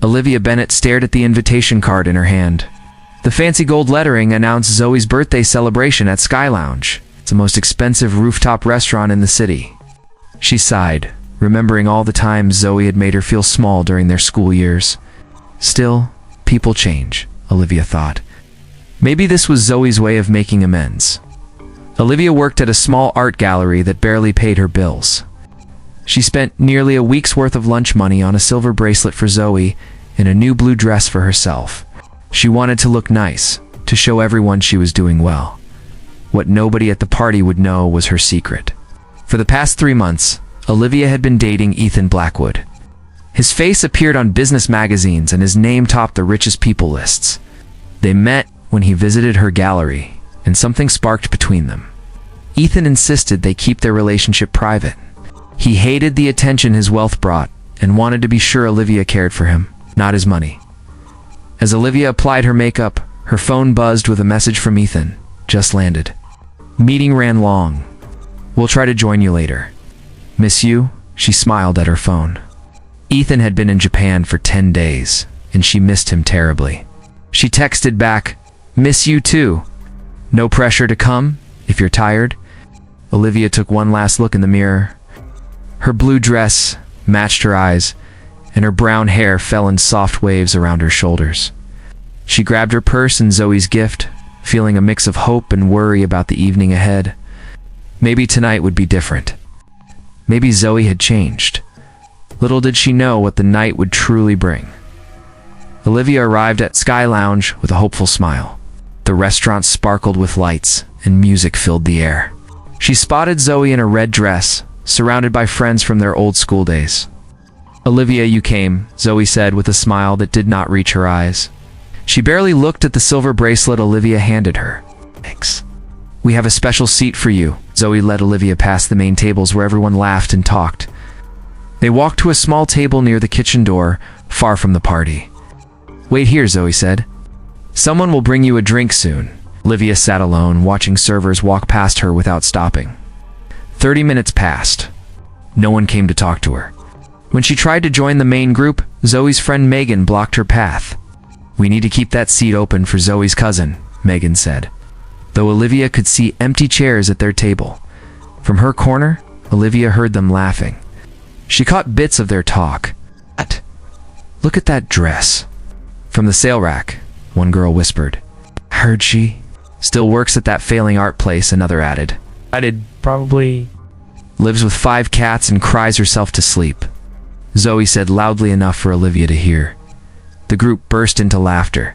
Olivia Bennet stared at the invitation card in her hand. The fancy gold lettering announced Zoe's birthday celebration at Sky Lounge. It's the most expensive rooftop restaurant in the city. She sighed, remembering all the times Zoe had made her feel small during their school years. Still, people change, Olivia thought. Maybe this was Zoe's way of making amends. Olivia worked at a small art gallery that barely paid her bills. She spent nearly a week's worth of lunch money on a silver bracelet for Zoe and a new blue dress for herself. She wanted to look nice, to show everyone she was doing well. What nobody at the party would know was her secret. For the past 3 months, Olivia had been dating Ethan Blackwood. His face appeared on business magazines and his name topped the richest people lists. They met when he visited her gallery, and something sparked between them. Ethan insisted they keep their relationship private. He hated the attention his wealth brought and wanted to be sure Olivia cared for him, not his money. As Olivia applied her makeup, her phone buzzed with a message from Ethan. Just landed. Meeting ran long. We'll try to join you later. Miss you? She smiled at her phone. Ethan had been in Japan for 10 days, and she missed him terribly. She texted back, miss you too. No pressure to come, if you're tired. Olivia took one last look in the mirror. Her blue dress matched her eyes, and her brown hair fell in soft waves around her shoulders. She grabbed her purse and Zoe's gift, feeling a mix of hope and worry about the evening ahead. Maybe tonight would be different. Maybe Zoe had changed. Little did she know what the night would truly bring. Olivia arrived at Sky Lounge with a hopeful smile. The restaurant sparkled with lights, and music filled the air. She spotted Zoe in a red dress, surrounded by friends from their old school days. Olivia, you came, Zoe said with a smile that did not reach her eyes. She barely looked at the silver bracelet Olivia handed her. Thanks. We have a special seat for you. Zoe led Olivia past the main tables where everyone laughed and talked. They walked to a small table near the kitchen door, far from the party. Wait here, Zoe said. Someone will bring you a drink soon. Olivia sat alone, watching servers walk past her without stopping. 30 minutes passed. No one came to talk to her. When she tried to join the main group, Zoe's friend Megan blocked her path. We need to keep that seat open for Zoe's cousin, Megan said, though Olivia could see empty chairs at their table. From her corner, Olivia heard them laughing. She caught bits of their talk. What? Look at that dress. From the sale rack, one girl whispered. Heard she still works at that failing art place, another added. Probably lives with 5 cats and cries herself to sleep. Zoe said loudly enough for Olivia to hear. The group burst into laughter.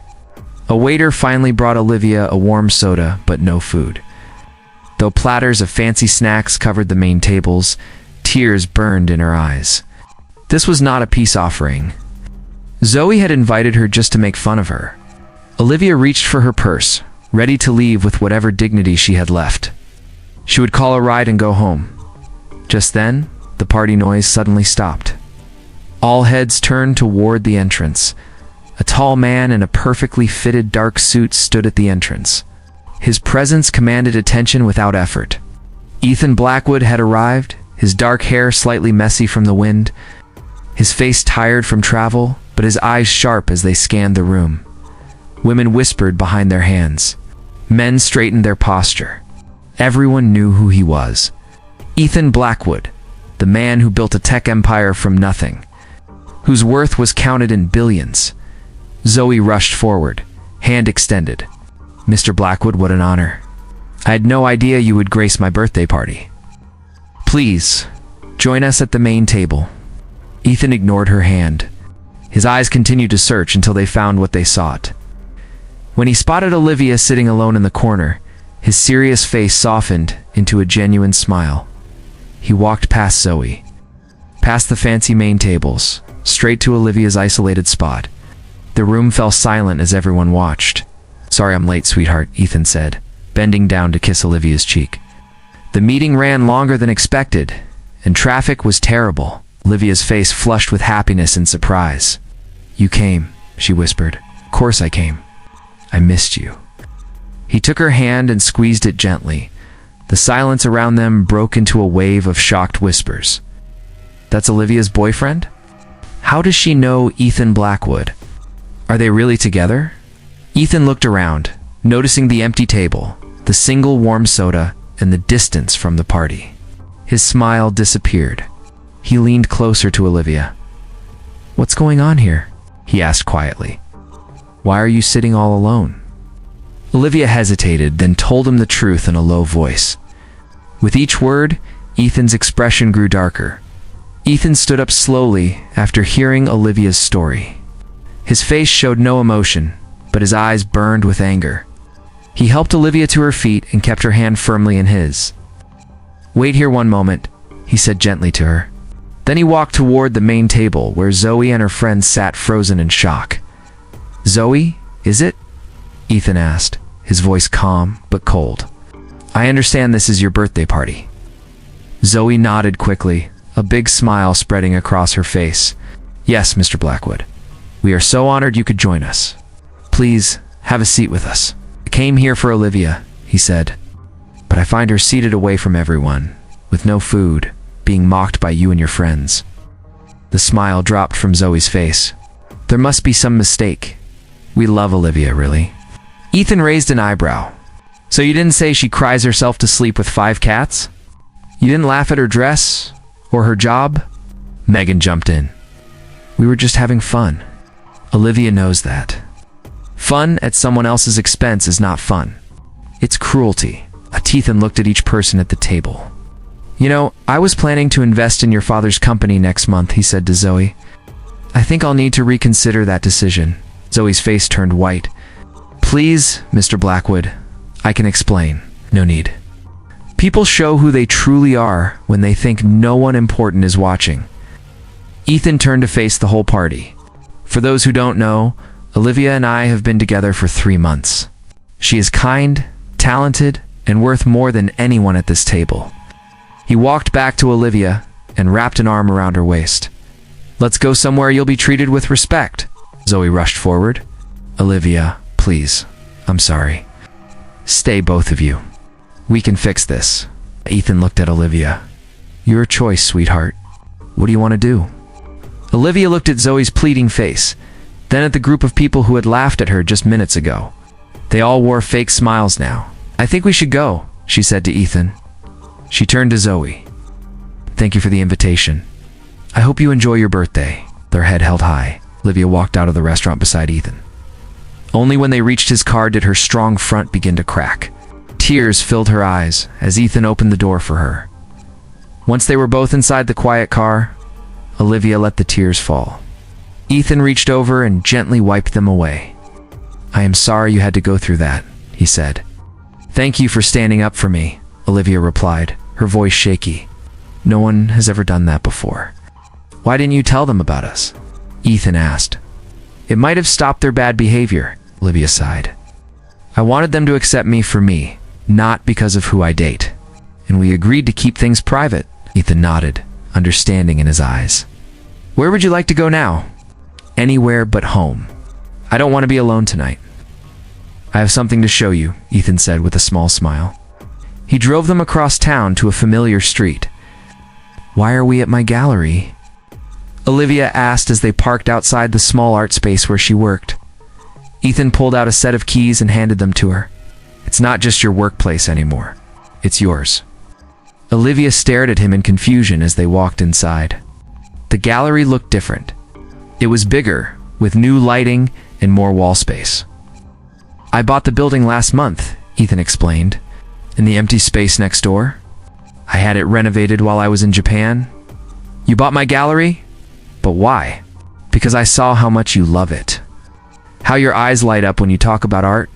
A waiter finally brought Olivia a warm soda, but no food. Though platters of fancy snacks covered the main tables, tears burned in her eyes. This was not a peace offering. Zoe had invited her just to make fun of her. Olivia reached for her purse, ready to leave with whatever dignity she had left. She would call a ride and go home. Just then, the party noise suddenly stopped. All heads turned toward the entrance. A tall man in a perfectly fitted dark suit stood at the entrance. His presence commanded attention without effort. Ethan Blackwood had arrived, his dark hair slightly messy from the wind, his face tired from travel, but his eyes sharp as they scanned the room. Women whispered behind their hands. Men straightened their posture. Everyone knew who he was. Ethan Blackwood, the man who built a tech empire from nothing, whose worth was counted in billions. Zoe rushed forward, hand extended. Mr. Blackwood, what an honor. I had no idea you would grace my birthday party. Please, join us at the main table. Ethan ignored her hand. His eyes continued to search until they found what they sought. When he spotted Olivia sitting alone in the corner, his serious face softened into a genuine smile. He walked past Zoe, past the fancy main tables, straight to Olivia's isolated spot. The room fell silent as everyone watched. Sorry I'm late, sweetheart, Ethan said, bending down to kiss Olivia's cheek. The meeting ran longer than expected, and traffic was terrible. Olivia's face flushed with happiness and surprise. You came, she whispered. Of course I came. I missed you. He took her hand and squeezed it gently. The silence around them broke into a wave of shocked whispers. That's Olivia's boyfriend? How does she know Ethan Blackwood? Are they really together? Ethan looked around, noticing the empty table, the single warm soda, and the distance from the party. His smile disappeared. He leaned closer to Olivia. "What's going on here?" he asked quietly. "Why are you sitting all alone?" Olivia hesitated, then told him the truth in a low voice. With each word, Ethan's expression grew darker. Ethan stood up slowly after hearing Olivia's story. His face showed no emotion, but his eyes burned with anger. He helped Olivia to her feet and kept her hand firmly in his. "Wait here one moment," he said gently to her. Then he walked toward the main table where Zoe and her friends sat frozen in shock. "Zoe, is it?" Ethan asked, his voice calm but cold. "I understand this is your birthday party." Zoe nodded quickly, a big smile spreading across her face. "Yes, Mr. Blackwood. We are so honored you could join us. Please, have a seat with us." "I came here for Olivia," he said, "but I find her seated away from everyone, with no food, being mocked by you and your friends." The smile dropped from Zoe's face. "There must be some mistake. We love Olivia, really." Ethan raised an eyebrow. "So you didn't say she cries herself to sleep with 5 cats? You didn't laugh at her dress? Or her job?" Megan jumped in. "We were just having fun. Olivia knows that. Fun at someone else's expense is not fun. It's cruelty." Ethan looked at each person at the table. "You know, I was planning to invest in your father's company next month," he said to Zoe. "I think I'll need to reconsider that decision." Zoe's face turned white. "Please, Mr. Blackwood, I can explain." "No need. People show who they truly are when they think no one important is watching." Ethan turned to face the whole party. "For those who don't know, Olivia and I have been together for 3 months. She is kind, talented, and worth more than anyone at this table." He walked back to Olivia and wrapped an arm around her waist. "Let's go somewhere you'll be treated with respect." Zoe rushed forward. "Olivia, please. I'm sorry. Stay, both of you. We can fix this." Ethan looked at Olivia. "Your choice, sweetheart. What do you want to do?" Olivia looked at Zoe's pleading face, then at the group of people who had laughed at her just minutes ago. They all wore fake smiles now. "I think we should go," she said to Ethan. She turned to Zoe. "Thank you for the invitation. I hope you enjoy your birthday." Their head held high, Olivia walked out of the restaurant beside Ethan. Only when they reached his car did her strong front begin to crack. Tears filled her eyes as Ethan opened the door for her. Once they were both inside the quiet car, Olivia let the tears fall. Ethan reached over and gently wiped them away. "I am sorry you had to go through that," he said. "Thank you for standing up for me," Olivia replied, her voice shaky. "No one has ever done that before." "Why didn't you tell them about us?" Ethan asked. "It might have stopped their bad behavior," Olivia sighed. "I wanted them to accept me for me, not because of who I date. And we agreed to keep things private." Ethan nodded, understanding in his eyes. "Where would you like to go now?" "Anywhere but home. I don't want to be alone tonight." "I have something to show you," Ethan said with a small smile. He drove them across town to a familiar street. "Why are we at my gallery?" Olivia asked as they parked outside the small art space where she worked. Ethan pulled out a set of keys and handed them to her. "It's not just your workplace anymore. It's yours." Olivia stared at him in confusion as they walked inside. The gallery looked different. It was bigger, with new lighting and more wall space. "I bought the building last month," Ethan explained. "In the empty space next door. I had it renovated while I was in Japan." "You bought my gallery? But why?" "Because I saw how much you love it. How your eyes light up when you talk about art.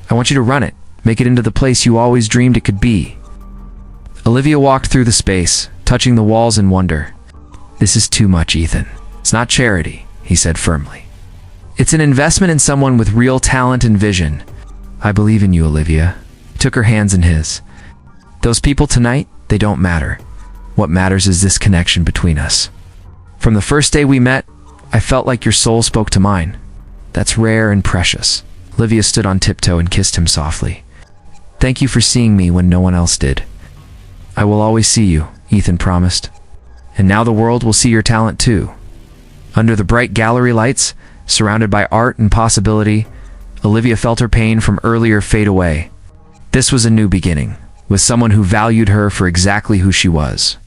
I want you to run it, make it into the place you always dreamed it could be." Olivia walked through the space, touching the walls in wonder. "This is too much, Ethan. It's not charity," he said firmly. "It's an investment in someone with real talent and vision. I believe in you, Olivia." He took her hands in his. "Those people tonight, they don't matter. What matters is this connection between us. From the first day we met, I felt like your soul spoke to mine. That's rare and precious." Olivia stood on tiptoe and kissed him softly. "Thank you for seeing me when no one else did." "I will always see you," Ethan promised. "And now the world will see your talent too." Under the bright gallery lights, surrounded by art and possibility, Olivia felt her pain from earlier fade away. This was a new beginning, with someone who valued her for exactly who she was.